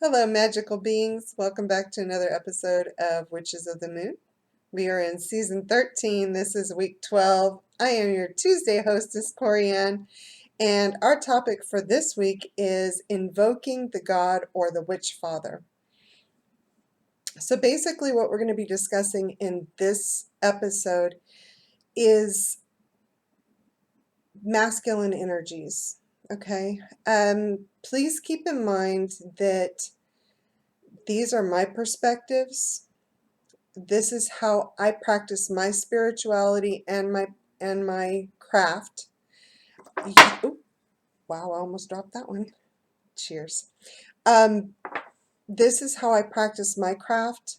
Hello, magical beings. Welcome back to another episode of Witches of the Moon. We are in season 13. This is week 12. I am your Tuesday hostess, CORIANN, and our topic for this week is invoking the god or the WitchFather. So basically what we're going to be discussing in this episode is masculine energies. Okay? Please keep in mind that these are my perspectives. This is how I practice my spirituality and my craft. Oh, wow, I almost dropped that one. Cheers. This is how I practice my craft.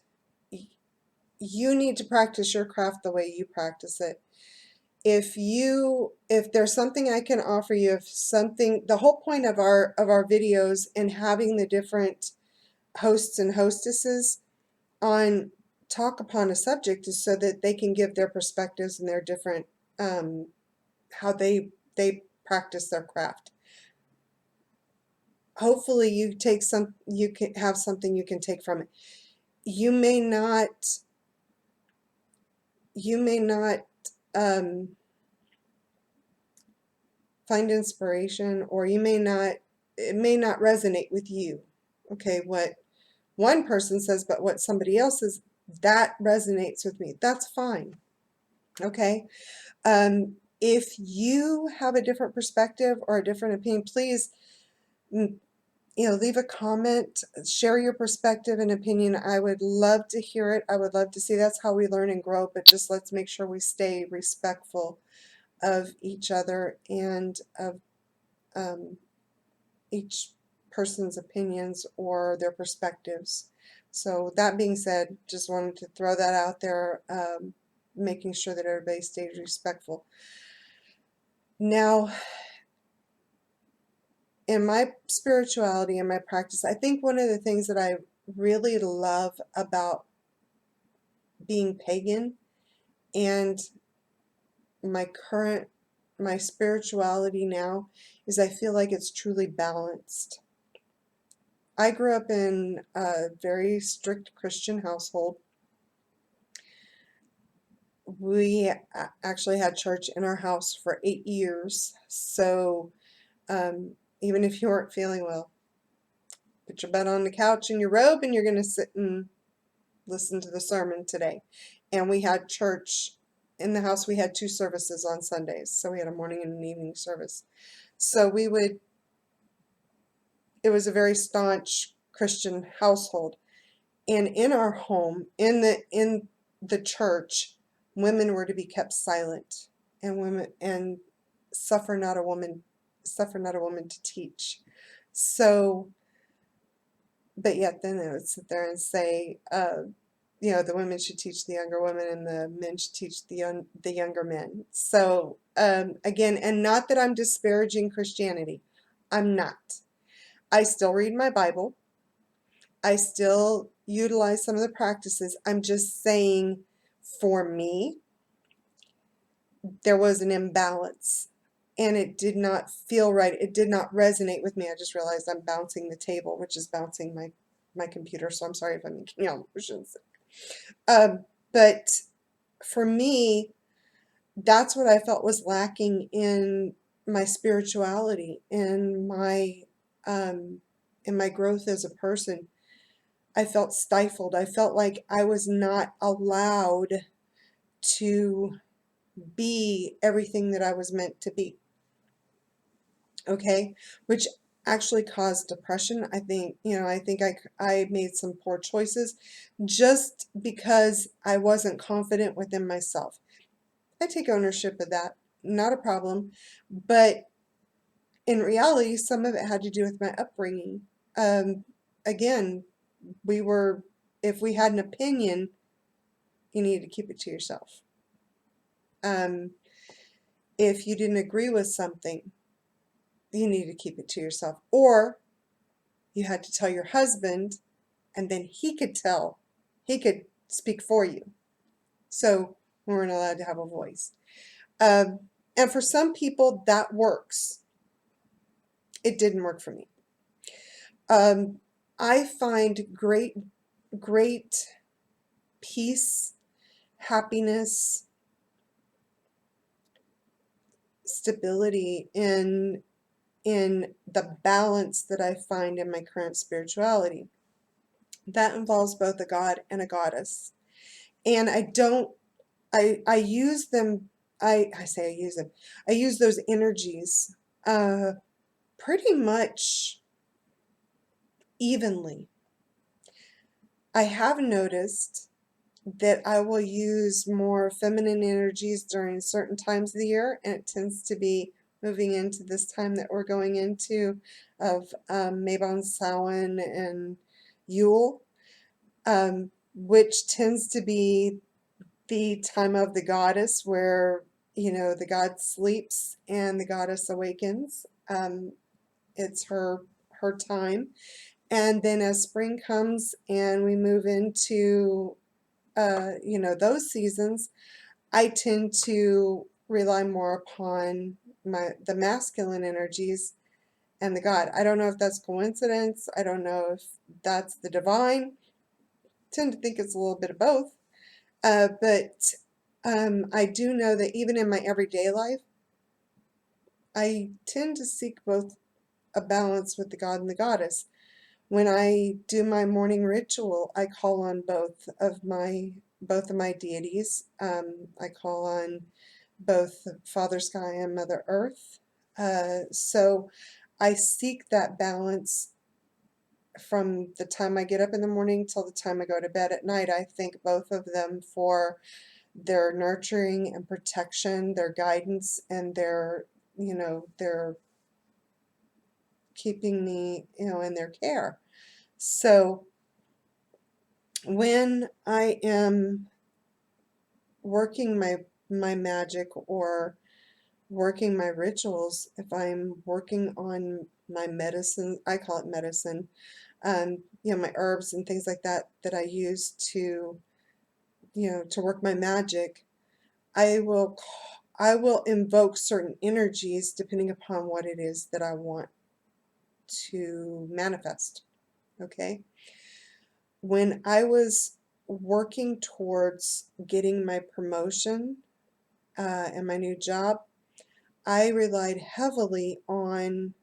You need to practice your craft the way you practice it. If there's something I can offer you, the whole point of our videos and having the different hosts and hostesses on talk upon a subject is so that they can give their perspectives and their different how they practice their craft. Hopefully you can have something you can take from it. You may not find inspiration, or it may not resonate with you. Okay, what one person says, but what somebody else says, that resonates with me. That's fine. Okay. If you have a different perspective or a different opinion, please, leave a comment, share your perspective and opinion. I would love to hear it. I would love to see. That's how we learn and grow, but just let's make sure we stay respectful of each other and of each person's opinions or their perspectives. So that being said, just wanted to throw that out there, making sure that everybody stays respectful. Now, in my spirituality and my practice, I think one of the things that I really love about being pagan and my spirituality now is I feel like it's truly balanced. I grew up in a very strict Christian household. We actually had church in our house for 8 years. So even if you weren't feeling well, put your butt on the couch in your robe and you're going to sit and listen to the sermon today. And we had church in the house. We had 2 services on Sundays. So we had a morning and an evening service. So it was a very staunch Christian household. And in our home, in the church, women were to be kept silent, and suffer not a woman to teach. So, but yet then they would sit there and say, the women should teach the younger women and the men should teach the younger men. So again, and not that I'm disparaging Christianity. I'm not. I still read my Bible. I still utilize some of the practices. I'm just saying, for me, there was an imbalance and it did not feel right. It did not resonate with me. I just realized I'm bouncing the table, which is bouncing my computer, so I'm sorry if I'm making all motions. But for me, that's what I felt was lacking in my spirituality, in my growth as a person. I felt stifled. I felt like I was not allowed to be everything that I was meant to be. Okay, which actually caused depression. I think I made some poor choices just because I wasn't confident within myself. I take ownership of that, not a problem, but in reality, some of it had to do with my upbringing. Again, if we had an opinion, you needed to keep it to yourself. If you didn't agree with something, you needed to keep it to yourself. Or you had to tell your husband, and then he could speak for you. So we weren't allowed to have a voice. And for some people, that works. It didn't work for me. I find great peace, happiness, stability in the balance that I find in my current spirituality. That involves both a god and a goddess. And I use them, I say I use them, I use those energies uh, pretty much evenly. I have noticed that I will use more feminine energies during certain times of the year, and it tends to be moving into this time that we're going into of Mabon Samhain and Yule, which tends to be the time of the goddess where, the god sleeps and the goddess awakens. It's her time. And then as spring comes and we move into those seasons, I tend to rely more upon the masculine energies and the God. I don't know if that's coincidence. I don't know if that's the divine. I tend to think it's a little bit of both. But I do know that even in my everyday life, I tend to seek both a balance with the God and the goddess. When I do my morning ritual, I call on both of my deities. I call on both Father Sky and Mother Earth. So I seek that balance from the time I get up in the morning till the time I go to bed at night. I thank both of them for their nurturing and protection, their guidance, and their keeping me, in their care. So when I am working my magic or working my rituals, if I'm working on my medicine, I call it medicine, my herbs and things like that that I use to work my magic, I will I will invoke certain energies depending upon what it is that I want to manifest. Okay? When I was working towards getting my promotion and my new job, I relied heavily on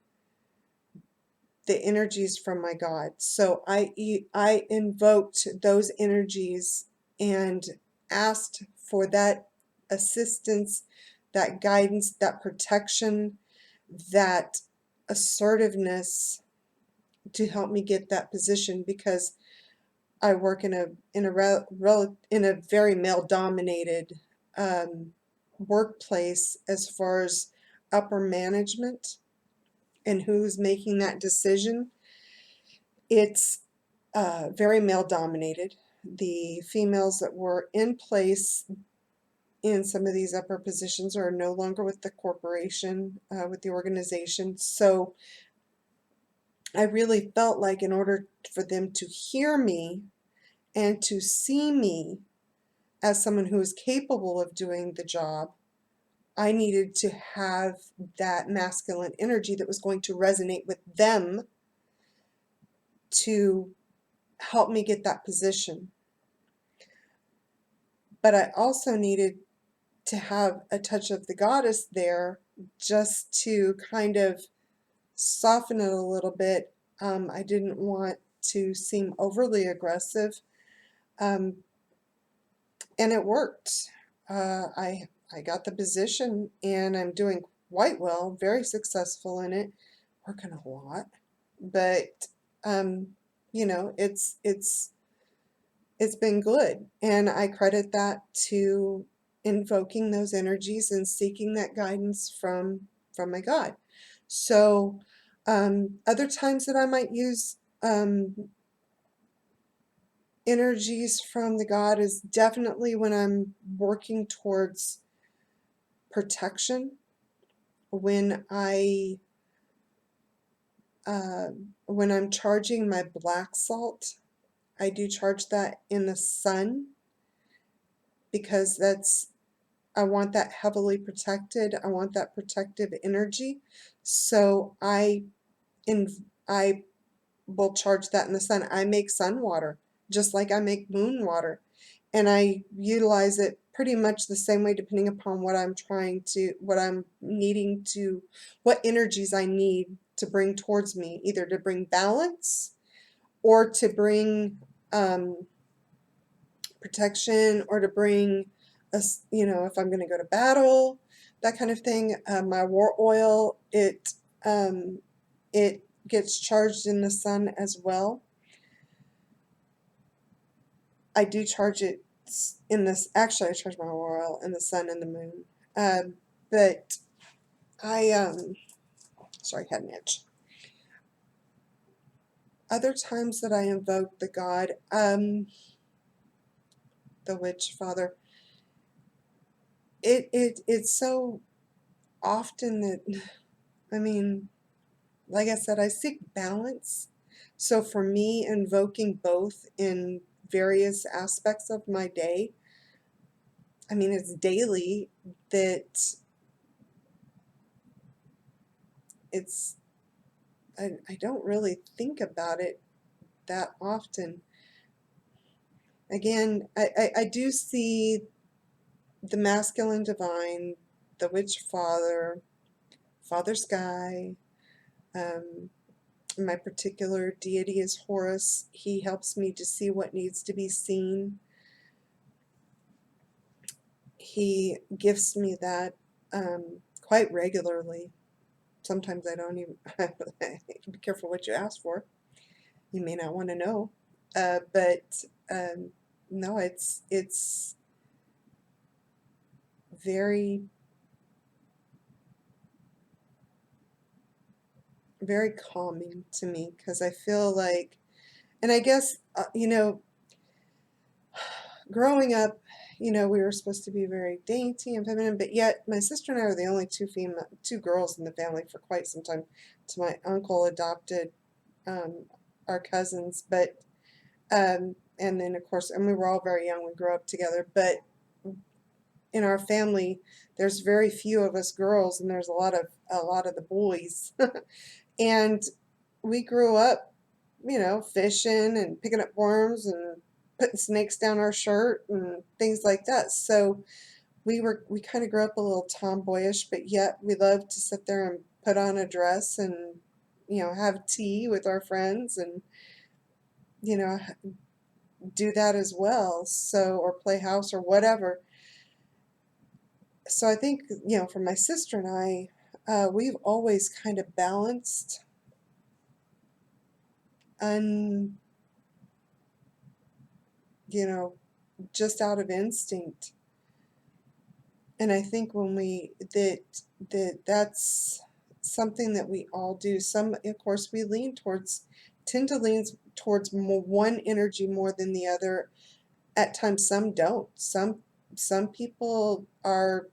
the energies from my God. So I invoked those energies and asked for that assistance, that guidance, that protection, that assertiveness to help me get that position, because I work in a very male dominated workplace as far as upper management and who's making that decision. It's very male dominated. The females that were in place in some of these upper positions are no longer with the corporation, with the organization. So I really felt like in order for them to hear me and to see me as someone who is capable of doing the job, I needed to have that masculine energy that was going to resonate with them to help me get that position. But I also needed to have a touch of the goddess there just to kind of soften it a little bit. I didn't want to seem overly aggressive, um, and it worked. I got the position, and I'm doing quite well, very successful in it, working a lot, but um, it's been good, and I credit that to invoking those energies and seeking that guidance from my God. So other times that I might use energies from the God is definitely when I'm working towards protection, when uh, when I'm charging my black salt. I do charge that in the sun because I want that heavily protected. I want that protective energy. So in, I will charge that in the sun. I make sun water just like I make moon water, and I utilize it pretty much the same way depending upon what I'm needing to, what energies I need to bring towards me, either to bring balance or to bring protection, or to bring if I'm going to go to battle, that kind of thing. My war oil, it gets charged in the sun as well. I do charge it in this. Actually, I charge my war oil in the sun and the moon. But I sorry, I had an itch. Other times that I invoke the god, the WitchFather, it's so often that, I mean, like I said, I seek balance. So for me, invoking both in various aspects of my day, I mean, it's daily, that it's, I don't really think about it that often. Again, I do see the masculine divine, the WitchFather, Father Sky. My particular deity is Horus. He helps me to see what needs to be seen. He gifts me that quite regularly. Sometimes I don't even, be careful what you ask for. You may not want to know. But no, it's very, very calming to me, because I feel like, and I guess, growing up, we were supposed to be very dainty and feminine, but yet my sister and I were the only two girls in the family for quite some time. So my uncle adopted our cousins, but and then of course, and we were all very young. We grew up together, but in our family, there's very few of us girls, and there's a lot of the boys, and we grew up, fishing and picking up worms and putting snakes down our shirt and things like that. So we kind of grew up a little tomboyish, but yet we loved to sit there and put on a dress and, have tea with our friends and, do that as well. So, or play house or whatever. So I think, for my sister and I, we've always kind of balanced un, just out of instinct. And I think when that's something that we all do. Some, of course, we tend to lean towards one energy more than the other. At times, some don't. Some people are,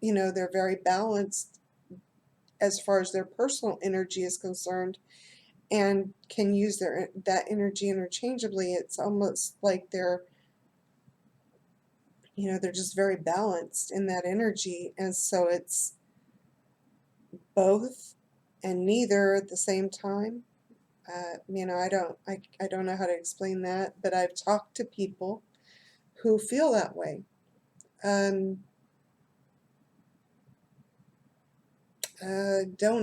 they're very balanced as far as their personal energy is concerned, and can use that energy interchangeably. It's almost like they're just very balanced in that energy, and so it's both and neither at the same time. I don't know how to explain that, but I've talked to people who feel that way. Don't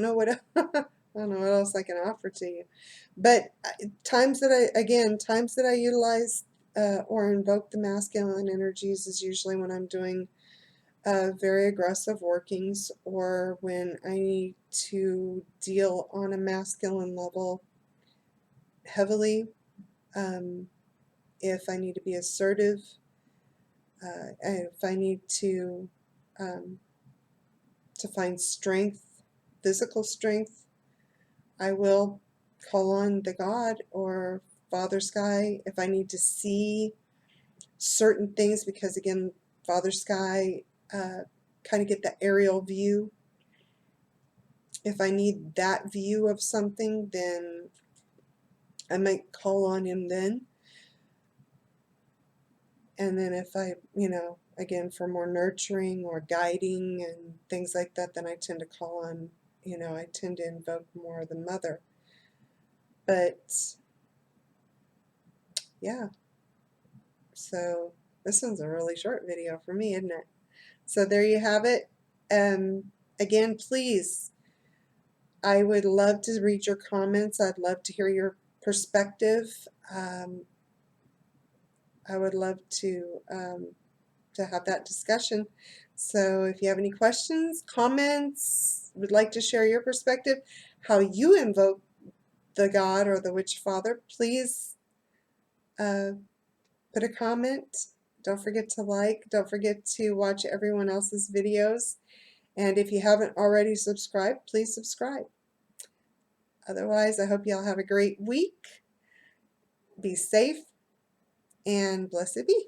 know what I don't know what else I can offer to you, but times that I utilize or invoke the masculine energies is usually when I'm doing very aggressive workings, or when I need to deal on a masculine level heavily. If I need to be assertive, if I need to find strength, physical strength, I will call on the God or Father Sky. If I need to see certain things, because again, Father Sky kind of get the aerial view. If I need that view of something, then I might call on him then. And then if I, again, for more nurturing or guiding and things like that, then I tend to call on, I tend to invoke more of the mother. But yeah, so this one's a really short video for me, isn't it? So there you have it. Again, please, I would love to read your comments. I'd love to hear your perspective. I would love to have that discussion. So if you have any questions, comments, would like to share your perspective, how you invoke the God or the Witch Father, please put a comment. Don't forget to like. Don't forget to watch everyone else's videos. And if you haven't already subscribed, please subscribe. Otherwise, I hope you all have a great week. Be safe and blessed be.